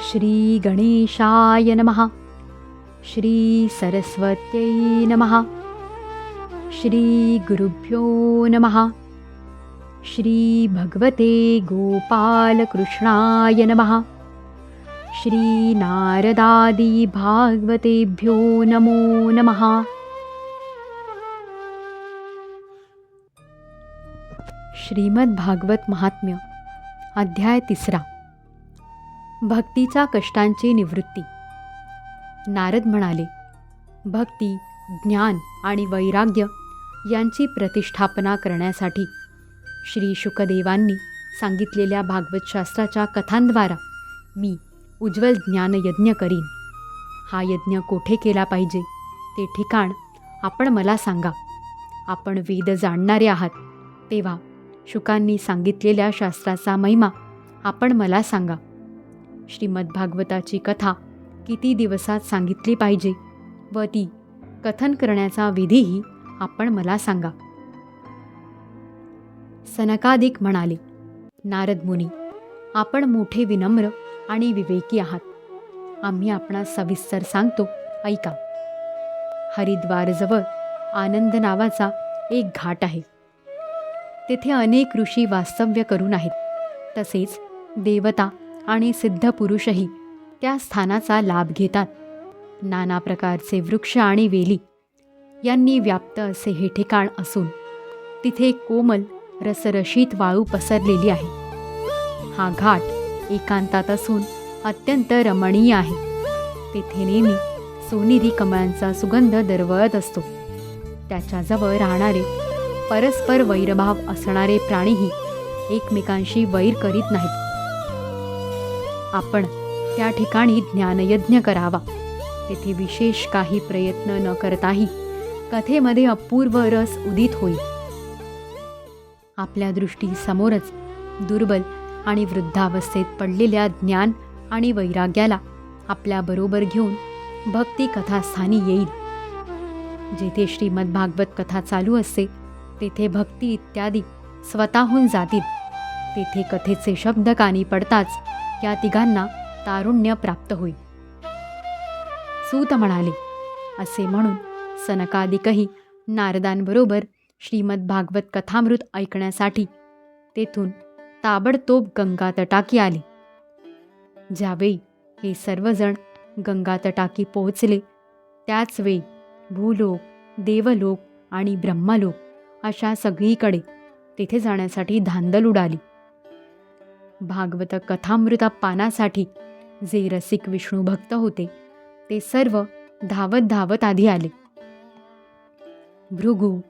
श्री गणेशाय नमः. श्री सरस्वत्यै नमः. श्री गुरुभ्यो नमः. श्री भगवते गोपालकृष्णाय नमः. श्री नारदादि भागवतेभ्यो नमो नमः. श्रीमद् भागवत महात्म्य अध्याय 3. भक्तीच्या कष्टांची निवृत्ती. नारद म्हणाले, भक्ती, ज्ञान आणि वैराग्य यांची प्रतिष्ठापना करण्यासाठी श्री शुकदेवांनी सांगितलेल्या भागवतशास्त्राच्या कथांद्वारा मी उज्ज्वल ज्ञानयज्ञ करीन. हा यज्ञ कोठे केला पाहिजे ते ठिकाण आपण मला सांगा. आपण वेद जाणणारे आहात, तेव्हा शुकांनी सांगितलेल्या शास्त्राचा महिमा आपण मला सांगा. श्रीमद्भागवताची कथा किती दिवसात सांगितली पाहिजे व ती कथन करण्याचा विधीही आपण मला सांगा. सनकादिक म्हणाले, नारद मुनी, आपण मोठे विनम्र आणि विवेकी आहात. आम्ही आपणास सविस्तर सांगतो, ऐका. हरिद्वारजवळ आनंद नावाचा एक घाट आहे. तेथे अनेक ऋषी वास्तव्य करून आहेत. तसेच देवता आणि सिद्ध पुरुषही त्या स्थानाचा लाभ घेतात. नाना प्रकारचे वृक्ष आणि वेली यांनी व्याप्त असे हे ठिकाण असून तिथे कोमल रसरशीत वाळू पसरलेली आहे. हा घाट एकांतात असून अत्यंत रमणीय आहे. तेथे नेहमी सोनेरी कमळांचा सुगंध दरवळत असतो. त्याच्याजवळ राहणारे परस्पर वैरभाव असणारे प्राणीही एकमेकांशी वैर करीत नाहीत. आपण त्या ठिकाणी ज्ञानयज्ञ करावा. तेथे विशेष काही प्रयत्न न करताही कथेमध्ये अपूर्व रस उदित होईल. आपल्या दृष्टीसमोरच दुर्बल आणि वृद्धावस्थेत पडलेल्या ज्ञान आणि वैराग्याला आपल्याबरोबर घेऊन भक्ती कथास्थानी येईल. जेथे श्रीमद्भागवत कथा चालू असते तेथे भक्ती इत्यादी स्वतःहून जातील. तेथे कथेचे शब्द कानी पडताच या तिघांना तारुण्य प्राप्त होईल. सूत म्हणाले, असे म्हणून सनकादिकही नारदांबरोबर श्रीमद्भागवत कथामृत ऐकण्यासाठी तेथून ताबडतोब गंगा तटाकी आले. ज्यावेळी हे सर्वजण गंगा तटाकी पोहोचले त्याचवेळी भूलोक, देवलोक आणि ब्रह्मलोक अशा सगळीकडे तेथे जाण्यासाठी धांदल उडाली. भागवत कथामृता पानासाठी जे रसिक विष्णू भक्त होते ते सर्व धावत धावत आधी आले. भृगु,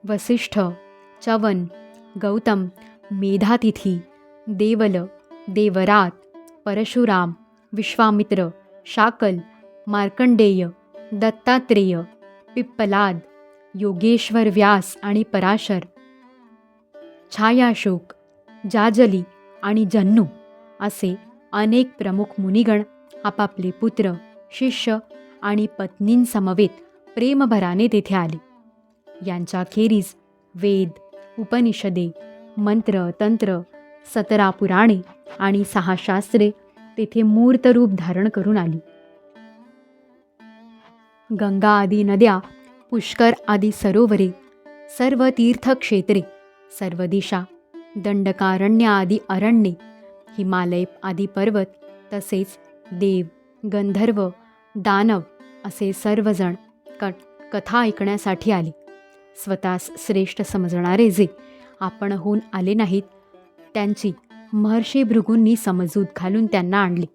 वसिष्ठ, चवन, गौतम, मेधातिथी, देवल, देवरात, परशुराम, विश्वामित्र, शाकल, मार्कंडेय, दत्तात्रेय, पिप्पलाद, योगेश्वर व्यास आणि पराशर, छायाशोक, जाजली आणि जन्नू असे अनेक प्रमुख मुनिगण आपापले पुत्र, शिष्य आणि पत्नींसमवेत प्रेमभराने तेथे आले. यांच्याखेरीज वेद, उपनिषदे, मंत्र, तंत्र, 17 पुराणे आणि 6 शास्त्रे तेथे मूर्तरूप धारण करून आली. गंगा आदी नद्या, पुष्कर आदी सरोवरे, सर्व तीर्थक्षेत्रे, सर्व दिशा, दंडकारण्य आदी अरण्ये, हिमालय आदी पर्वत, तसेच देव, गंधर्व, दानव असे सर्वजण कथा ऐकण्यासाठी आले. स्वतःस श्रेष्ठ समजणारे जे आपणहून आले नाहीत त्यांची महर्षी भृगूंनी समजूत घालून त्यांना आणले.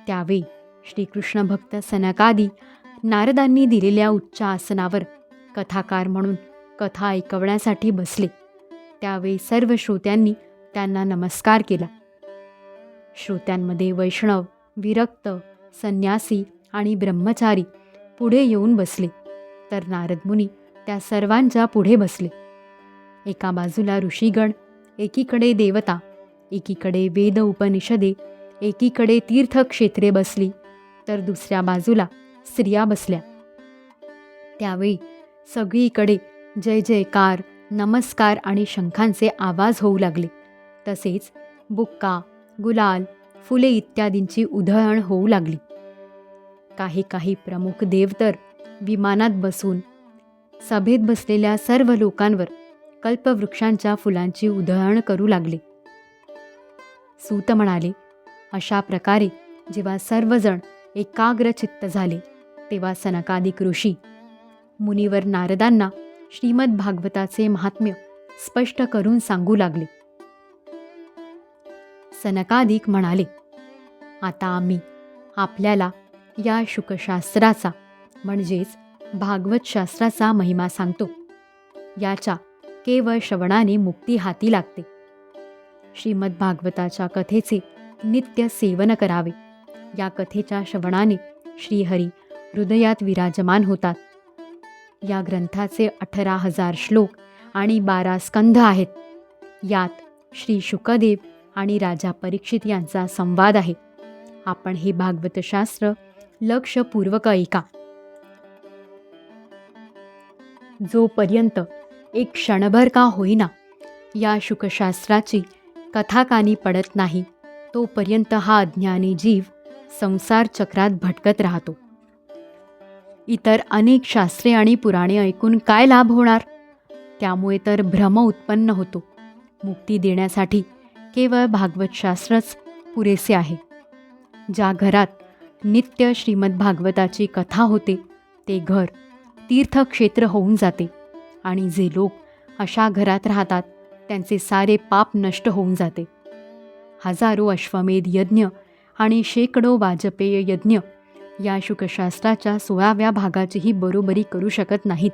त्यावेळी श्रीकृष्ण भक्त सनकादी नारदांनी दिलेल्या उच्च आसनावर कथाकार म्हणून कथा ऐकवण्यासाठी बसले. त्यावेळी सर्व श्रोत्यांनी त्यांना नमस्कार केला. श्रोत्यांमध्ये वैष्णव, विरक्त, संन्यासी आणि ब्रह्मचारी पुढे येऊन बसले, तर नारद मुनी त्या सर्वांच्या पुढे बसले. एका बाजूला ऋषीगण, एकीकडे देवता, एकीकडे वेद उपनिषदे, एकीकडे तीर्थक्षेत्रे बसली, तर दुसऱ्या बाजूला स्त्रिया बसल्या. त्यावेळी सगळीकडे जय जयकार, नमस्कार आणि शंखांचे आवाज होऊ लागले. तसेच बुक्का, गुलाल, फुले इत्यादींची उधळण होऊ लागली. काही काही प्रमुख देव तर विमानात बसून सभेत बसलेल्या सर्व लोकांवर कल्पवृक्षांच्या फुलांची उधळण करू लागले. सूत म्हणाले, अशा प्रकारे जेव्हा सर्वजण एकाग्रचित्त झाले तेव्हा सनकादिक ऋषी मुनिवर नारदांना श्रीमद भागवताचे महात्म्य स्पष्ट करून सांगू लागले. सनकादिक म्हणाले, आता आम्ही आपल्याला या शुकशास्त्राचा म्हणजेच भागवत शास्त्राचा महिमा सांगतो. याच्या केवळ श्रवणाने मुक्ती हाती लागते. श्रीमद भागवताच्या कथेचे नित्य सेवन करावे. या कथेच्या श्रवणाने श्रीहरी हृदयात विराजमान होतात. या ग्रंथाचे 18,000 श्लोक आणि 12 स्कंध आहेत. यात श्री शुकदेव आणि राजा परीक्षित यांचा संवाद आहे. आपण हे भागवतशास्त्र लक्षपूर्वक ऐका. जोपर्यंत एक क्षणभर का होईना या शुकशास्त्राची कथा कानी पडत नाही तोपर्यंत हा अज्ञानी जीव संसार चक्रात भटकत राहतो. इतर अनेक शास्त्रे आणि पुराणे ऐकून काय लाभ होणार? त्यामुळे तर भ्रम उत्पन्न होतो. मुक्ती देण्यासाठी केवळ भागवतशास्त्रच पुरेसे आहे. ज्या घरात नित्य श्रीमद भागवताची कथा होते ते घर तीर्थक्षेत्र होऊन जाते आणि जे लोक अशा घरात राहतात त्यांचे सारे पाप नष्ट होऊन जाते. हजारो अश्वमेध यज्ञ आणि शेकडो वाजपेय यज्ञ या शुकशास्त्राच्या 16व्या भागाचीही बरोबरी करू शकत नाहीत.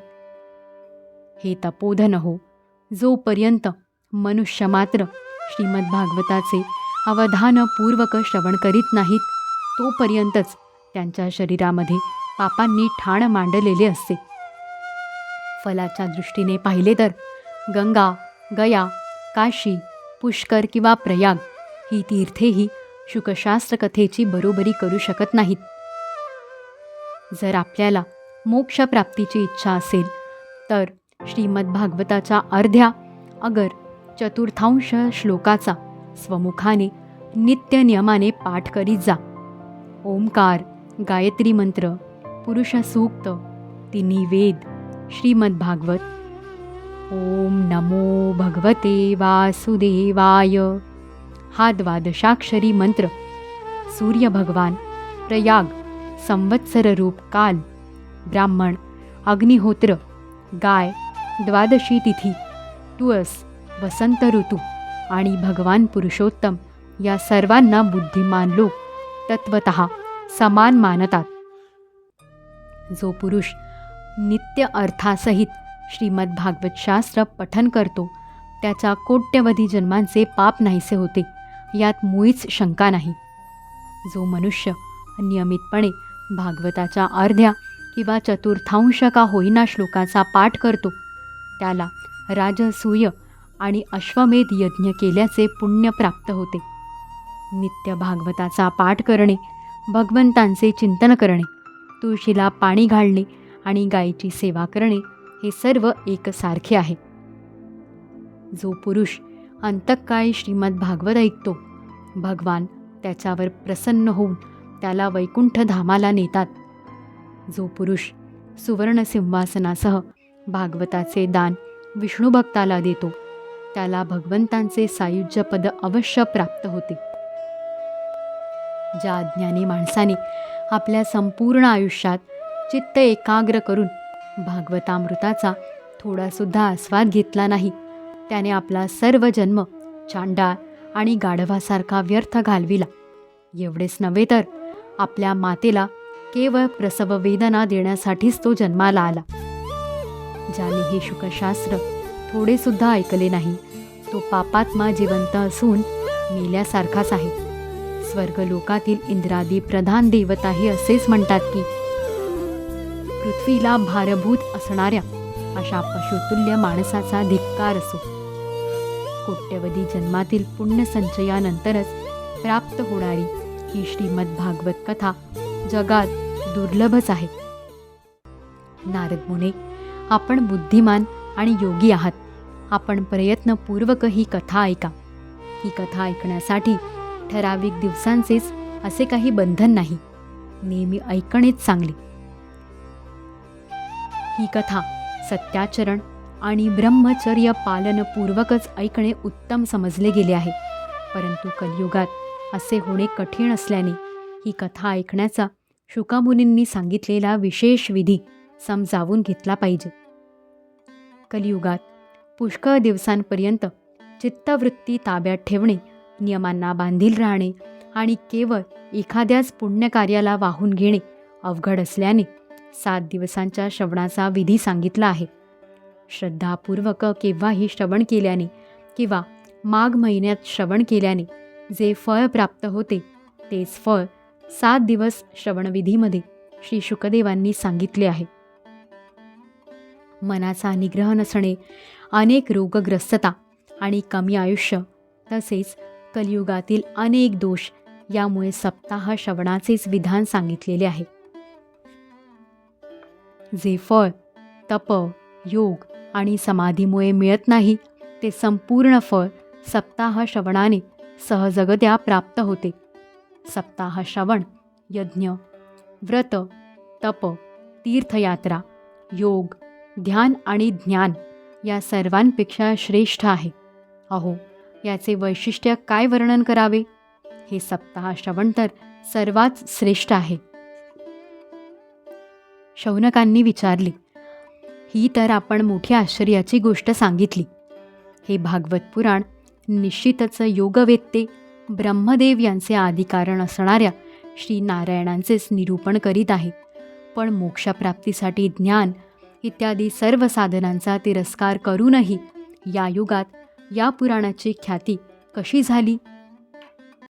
हे तपोधन हो, जोपर्यंत मनुष्य मात्र श्रीमद भागवताचे अवधानपूर्वक श्रवण करीत नाहीत तोपर्यंतच त्यांच्या शरीरामध्ये पापांनी ठाण मांडलेले असते. फलाच्या दृष्टीने पाहिले तर गंगा, गया, काशी, पुष्कर किंवा प्रयाग ही तीर्थेही शुकशास्त्र कथेची बरोबरी करू शकत नाहीत. जर आपल्याला मोक्षप्राप्तीची इच्छा असेल तर श्रीमद भागवताच्या अर्ध्या अगर चतुर्थांश श्लोकाचा स्वमुखाने नित्य नियमाने पाठ करीत जा. ओंकार, गायत्री मंत्र, पुरुष सूक्त, तिन्ही वेद, श्रीमद भागवत. ओम नमो भगवते वासुदेवाय हा 12 मंत्र सूर्य भगवान, प्रयाग, संवत्सर रूप काल, ब्राह्मण, अग्निहोत्र, गाय, 12शी तिथी, तुळस, वसंत ऋतू आणि भगवान पुरुषोत्तम या सर्वांना बुद्धिमान लोक तत्वतः समान मानतात. जो पुरुष नित्य अर्थासहित श्रीमद भागवत शास्त्र पठन करतो त्याच्या कोट्यवधी जन्मांचे पाप नाहीसे होते, यात मुळीच शंका नाही. जो मनुष्य नियमितपणे भागवताच्या अर्ध्या किंवा चतुर्थांश का होईना श्लोकाचा पाठ करतो त्याला राजसूय आणि अश्वमेध यज्ञ केल्याचे पुण्य प्राप्त होते. नित्य भागवताचा पाठ करणे, भगवंतांचे चिंतन करणे, तुळशीला पाणी घालणे आणि गायीची सेवा करणे हे सर्व एकसारखे आहे. जो पुरुष अंतःकाळी श्रीमद भागवत ऐकतो भगवान त्याच्यावर प्रसन्न होऊन त्याला वैकुंठ धामाला नेतात. जो पुरुष सुवर्ण सिंहासनासह भागवताचे दान विष्णू भक्ताला देतो त्याला भगवंतांचे सायुज्य पद अवश्य प्राप्त होते. ज्या अज्ञानी माणसाने आपल्या संपूर्ण आयुष्यात चित्त एकाग्र करून भागवतामृताचा थोडासुद्धा आस्वाद घेतला नाही त्याने आपला सर्व जन्म चांडाळ आणि गाढवासारखा व्यर्थ घालविला. एवढेच नव्हे तर आपल्या मातेला केवळ प्रसव वेदना देण्यासाठीच तो जन्माला आला. ज्याने हे शुकशास्त्र थोडेसुद्धा ऐकले नाही तो पापात्मा जिवंत असून मेल्यासारखाच आहे. स्वर्गलोकातील इंद्रादी प्रधान देवताही असेच म्हणतात की पृथ्वीला भारभूत असणाऱ्या अशा पशुतुल्य माणसाचा धिक्कार असो. कोट्यवधी जन्मातील पुण्यसंचयानंतरच प्राप्त होणारी ही श्रीमद भागवत कथा जगात दुर्लभच आहे. नारद मुने, आपण बुद्धिमान आणि योगी आहात. आपण प्रयत्नपूर्वक ही कथा ऐका. ही कथा ऐकण्यासाठी ठराविक दिवसांचेच असे काही बंधन नाही. नेहमी ऐकणेच चांगले. ही कथा सत्याचरण आणि ब्रह्मचर्य पालनपूर्वकच ऐकणे उत्तम समजले गेले आहे. परंतु कलियुगात असे होणे कठीण असल्याने ही कथा ऐकण्याचा शुकामुनींनी सांगितलेला विशेष विधी समजावून घेतला पाहिजे. कलियुगात पुष्कळ दिवसांपर्यंत चित्तवृत्ती ताब्यात ठेवणे, नियमांना बांधील राहणे आणि केवळ एखाद्याच पुण्यकार्याला वाहून घेणे अवघड असल्याने 7 दिवसांच्या श्रवणाचा विधी सांगितला आहे. श्रद्धापूर्वक केव्हाही श्रवण केल्याने किंवा माघ महिन्यात श्रवण केल्याने जे फळ प्राप्त होते तेच फळ 7 दिवस श्रवणविधीमध्ये श्री शुकदेवांनी सांगितले आहे. मनाचा निग्रह नसणे, अनेक रोगग्रस्तता आणि कमी आयुष्य तसेच कलियुगातील अनेक दोष यामुळे सप्ताह श्रवणाचेच विधान सांगितलेले आहे. जे फळ तप, योग आणि समाधीमुळे मिळत नाही ते संपूर्ण फळ सप्ताह श्रवणाने सहजगत्या प्राप्त होते. सप्ताह श्रवण यज्ञ, व्रत, तप, तीर्थयात्रा, योग, ध्यान आणि ज्ञान या सर्वांपेक्षा श्रेष्ठ आहे. अहो, याचे वैशिष्ट्य काय वर्णन करावे? हे सप्ताह श्रवण तर सर्वात श्रेष्ठ आहे. शौनकांनी विचारले, ही तर आपण मोठ्या आश्चर्याची गोष्ट सांगितली. हे भागवत पुराण निश्चितच योगवेत्ते ब्रह्मदेव यांचे आदिकारण असणाऱ्या श्री नारायणांचेच निरूपण करीत आहे. पण मोक्षप्राप्तीसाठी ज्ञान इत्यादी सर्व साधनांचा तिरस्कार करूनही या युगात या पुराणाची ख्याती कशी झाली